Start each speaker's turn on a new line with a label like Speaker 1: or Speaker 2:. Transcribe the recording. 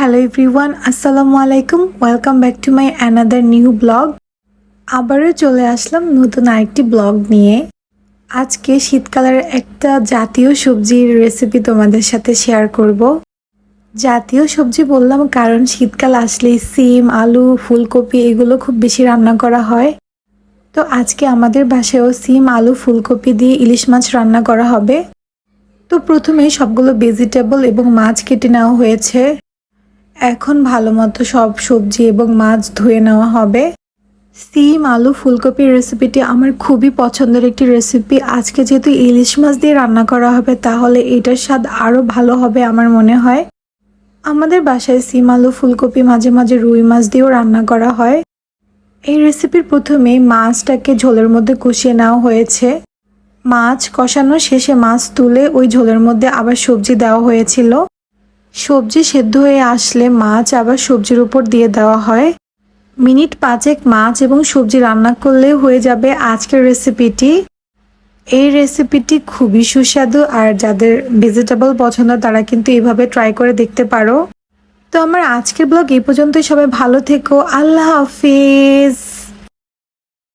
Speaker 1: Hello everyone, আসসালামু আলাইকুম। Welcome back to my another new blog. আবারও চলে আসলাম নতুন আরেকটি ব্লগ নিয়ে। আজকে শীতকালের একটা জাতীয় সবজির রেসিপি তোমাদের সাথে শেয়ার করব। জাতীয় সবজি বললাম কারণ শীতকাল আসলেই সিম, আলু, ফুলকপি এগুলো খুব বেশি রান্না করা হয়। তো আজকে আমাদের বাসায়ও সিম, আলু, ফুলকপি দিয়ে ইলিশ মাছ রান্না করা হবে। তো প্রথমেই সবগুলো ভেজিটেবল এবং মাছ কেটে নেওয়া হয়েছে। এখন ভালো মতো সব সবজি এবং মাছ ধুয়ে নেওয়া হবে। সিম, আলু, ফুলকপির রেসিপিটি আমার খুবই পছন্দের একটি রেসিপি। আজকে যেহেতু ইলিশ মাছ দিয়ে রান্না করা হবে তাহলে এটার স্বাদ আরও ভালো হবে আমার মনে হয়। আমাদের বাসায় সিম, আলু, ফুলকপি মাঝে মাঝে রুই মাছ দিয়েও রান্না করা হয়। এই রেসিপির প্রথমে মাছটাকে ঝোলের মধ্যে কষিয়ে নেওয়া হয়েছে। মাছ কষানোর শেষে মাছ তুলে ওই ঝোলের মধ্যে আবার সবজি দেওয়া হয়েছিল। সবজি সেদ্ধ হয়ে আসলে মাছ আবার সবজির উপর দিয়ে দেওয়া হয়। মিনিট 5 মাছ এবং সবজি রান্না করলে হয়ে যাবে আজকের রেসিপিটি। এই রেসিপিটি খুবই সুস্বাদু, আর যাদের ভেজিটেবল পছন্দ তারা কিন্তু এইভাবে ট্রাই করে দেখতে পারো। তো আমার আজকের ব্লগ এই পর্যন্তই। সবাই ভালো থেকো। আল্লাহ হাফিজ।